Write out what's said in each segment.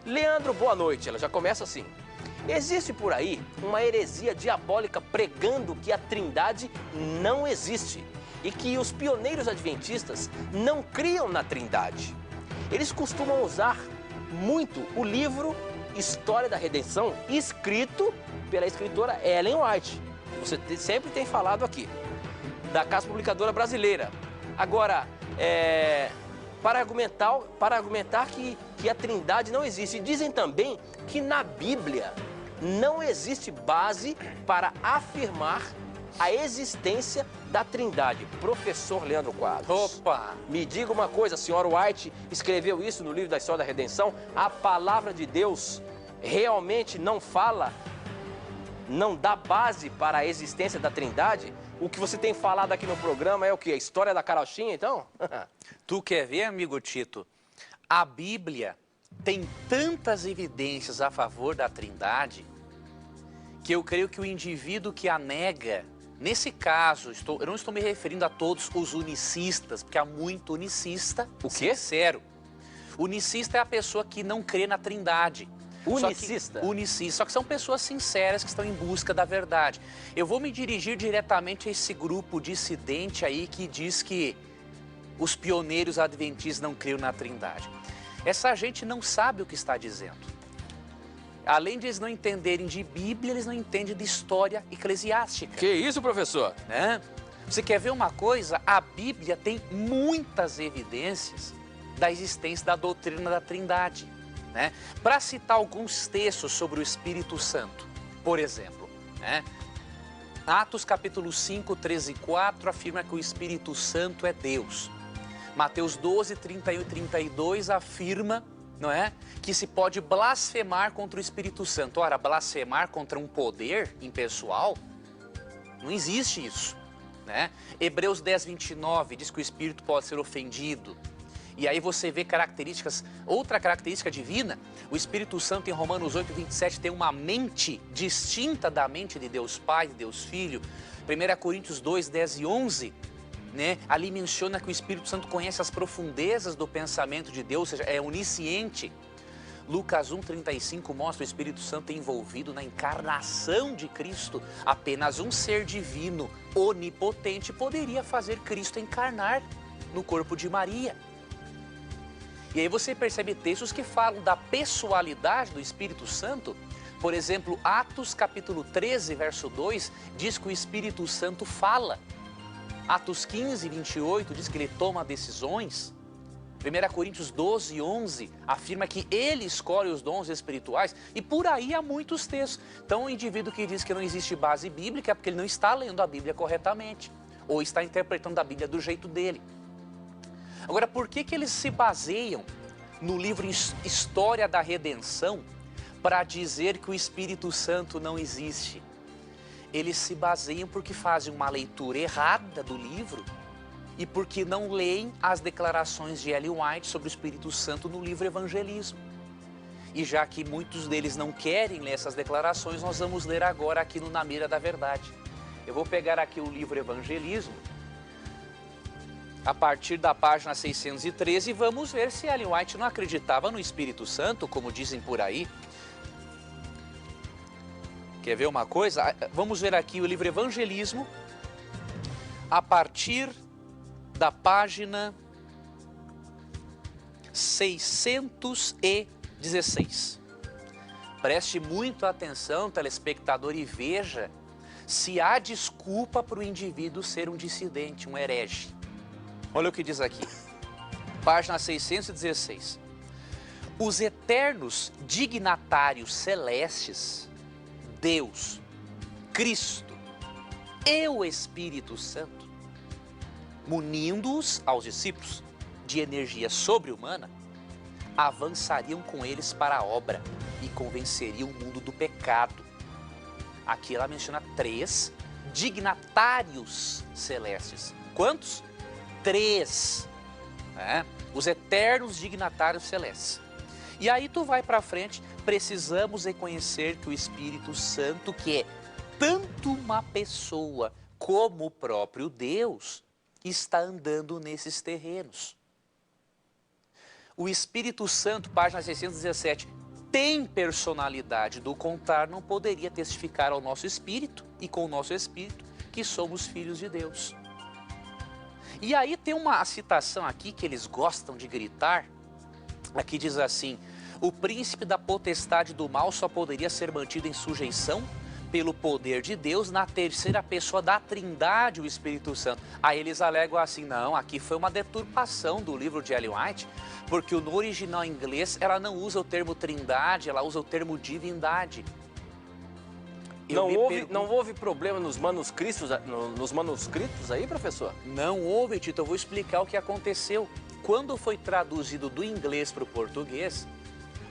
Leandro, boa noite. Ela já começa assim. Existe por aí uma heresia diabólica pregando que a Trindade não existe e que os pioneiros adventistas não criam na Trindade. Eles costumam usar muito o livro História da Redenção, escrito pela escritora Ellen White. Você sempre tem falado aqui, da Casa Publicadora Brasileira. Agora, para argumentar que a Trindade não existe. Dizem também que na Bíblia não existe base para afirmar a existência da Trindade. Professor Leandro Quadros. Opa! Me diga uma coisa, a senhora White escreveu isso no livro da História da Redenção. A palavra de Deus realmente não fala, não dá base para a existência da Trindade? O que você tem falado aqui no programa é o quê? A história da carochinha, então? Tu quer ver, amigo Tito? A Bíblia tem tantas evidências a favor da Trindade que eu creio que o indivíduo que a nega, nesse caso, eu não estou me referindo a todos os unicistas, porque há muito unicista. O quê? Sincero. Unicista é a pessoa que não crê na Trindade. Unicista? Unicista. Só que são pessoas sinceras que estão em busca da verdade. Eu vou me dirigir diretamente a esse grupo dissidente aí que diz que os pioneiros adventistas não criam na Trindade. Essa gente não sabe o que está dizendo. Além de eles não entenderem de Bíblia, eles não entendem de história eclesiástica. Que isso, professor? Né? Você quer ver uma coisa? A Bíblia tem muitas evidências da existência da doutrina da Trindade. Né? Para citar alguns textos sobre o Espírito Santo, por exemplo, né? Atos capítulo 5, 13 e 4 afirma que o Espírito Santo é Deus. Mateus 12, 31 e 32 afirma, não é, que se pode blasfemar contra o Espírito Santo. Ora, blasfemar contra um poder impessoal, não existe isso. Né? Hebreus 10, 29 diz que o Espírito pode ser ofendido. E aí você vê características, outra característica divina, o Espírito Santo em Romanos 8, 27 tem uma mente distinta da mente de Deus Pai, de Deus Filho. 1 Coríntios 2, 10 e 11, né, ali menciona que o Espírito Santo conhece as profundezas do pensamento de Deus, ou seja, é onisciente. Lucas 1, 35 mostra o Espírito Santo envolvido na encarnação de Cristo. Apenas um ser divino, onipotente, poderia fazer Cristo encarnar no corpo de Maria. E aí você percebe textos que falam da pessoalidade do Espírito Santo. Por exemplo, Atos capítulo 13, verso 2, diz que o Espírito Santo fala. Atos 15, 28 diz que ele toma decisões. 1 Coríntios 12, 11 afirma que ele escolhe os dons espirituais. E por aí há muitos textos. Então o indivíduo que diz que não existe base bíblica é porque ele não está lendo a Bíblia corretamente. Ou está interpretando a Bíblia do jeito dele. Agora, por que eles se baseiam no livro História da Redenção para dizer que o Espírito Santo não existe? Eles se baseiam porque fazem uma leitura errada do livro e porque não leem as declarações de Ellen White sobre o Espírito Santo no livro Evangelismo. E já que muitos deles não querem ler essas declarações, nós vamos ler agora aqui no Na Mira da Verdade. Eu vou pegar aqui o livro Evangelismo, a partir da página 613, vamos ver se Ellen White não acreditava no Espírito Santo, como dizem por aí. Quer ver uma coisa? Vamos ver aqui o livro Evangelismo, a partir da página 616. Preste muito atenção, telespectador, e veja se há desculpa para o indivíduo ser um dissidente, um herege. Olha o que diz aqui, página 616. Os eternos dignatários celestes, Deus, Cristo e o Espírito Santo, munindo-os aos discípulos de energia sobre-humana, avançariam com eles para a obra e convenceriam o mundo do pecado. Aqui ela menciona 3 dignatários celestes. Quantos? 3, né? Os eternos dignatários celestes. E aí tu vai para frente, precisamos reconhecer que o Espírito Santo, que é tanto uma pessoa como o próprio Deus, está andando nesses terrenos. O Espírito Santo, página 617, tem personalidade, do contrário, não poderia testificar ao nosso espírito e com o nosso espírito que somos filhos de Deus. E aí tem uma citação aqui que eles gostam de gritar, aqui diz assim: o príncipe da potestade do mal só poderia ser mantido em sujeição pelo poder de Deus na terceira pessoa da Trindade, o Espírito Santo. Aí eles alegam assim: não, aqui foi uma deturpação do livro de Ellen White, porque no original inglês ela não usa o termo Trindade, ela usa o termo divindade. Não houve problema nos manuscritos aí, professor? Não houve, Tito. Eu vou explicar o que aconteceu. Quando foi traduzido do inglês para o português,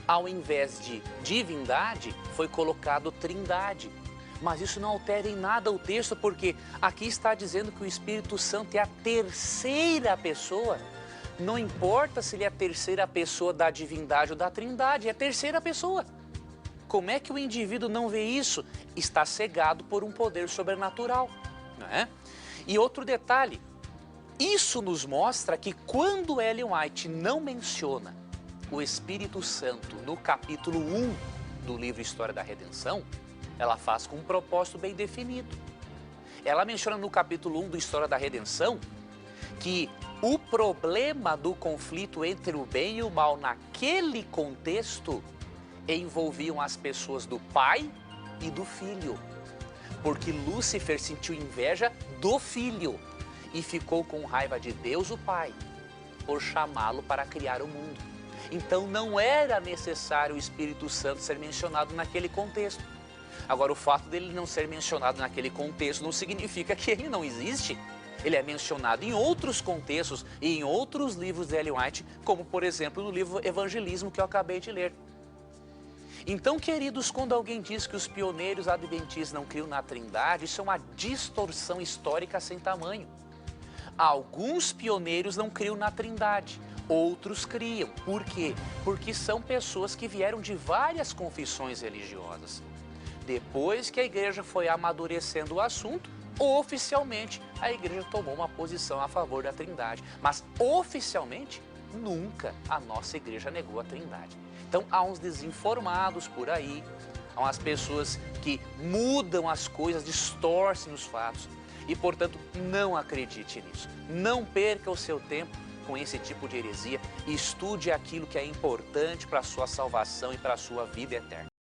ao invés de divindade, foi colocado trindade. Mas isso não altera em nada o texto, porque aqui está dizendo que o Espírito Santo é a terceira pessoa. Não importa se ele é a terceira pessoa da divindade ou da trindade, é a terceira pessoa. Como é que o indivíduo não vê isso? Está cegado por um poder sobrenatural, não é? E outro detalhe, isso nos mostra que quando Ellen White não menciona o Espírito Santo no capítulo 1 do livro História da Redenção, ela faz com um propósito bem definido. Ela menciona no capítulo 1 do História da Redenção que o problema do conflito entre o bem e o mal naquele contexto envolviam as pessoas do pai e do filho, porque Lúcifer sentiu inveja do filho e ficou com raiva de Deus, o pai, por chamá-lo para criar o mundo. Então não era necessário o Espírito Santo ser mencionado naquele contexto. Agora, o fato dele não ser mencionado naquele contexto não significa que ele não existe. Ele é mencionado em outros contextos e em outros livros de Ellen White, como por exemplo no livro Evangelismo que eu acabei de ler. Então, queridos, quando alguém diz que os pioneiros adventistas não criam na Trindade, isso é uma distorção histórica sem tamanho. Alguns pioneiros não criam na Trindade, outros criam. Por quê? Porque são pessoas que vieram de várias confissões religiosas. Depois que a igreja foi amadurecendo o assunto, oficialmente a igreja tomou uma posição a favor da Trindade. Mas oficialmente, nunca a nossa igreja negou a Trindade. Então há uns desinformados por aí, há umas pessoas que mudam as coisas, distorcem os fatos e, portanto, não acredite nisso. Não perca o seu tempo com esse tipo de heresia e estude aquilo que é importante para a sua salvação e para a sua vida eterna.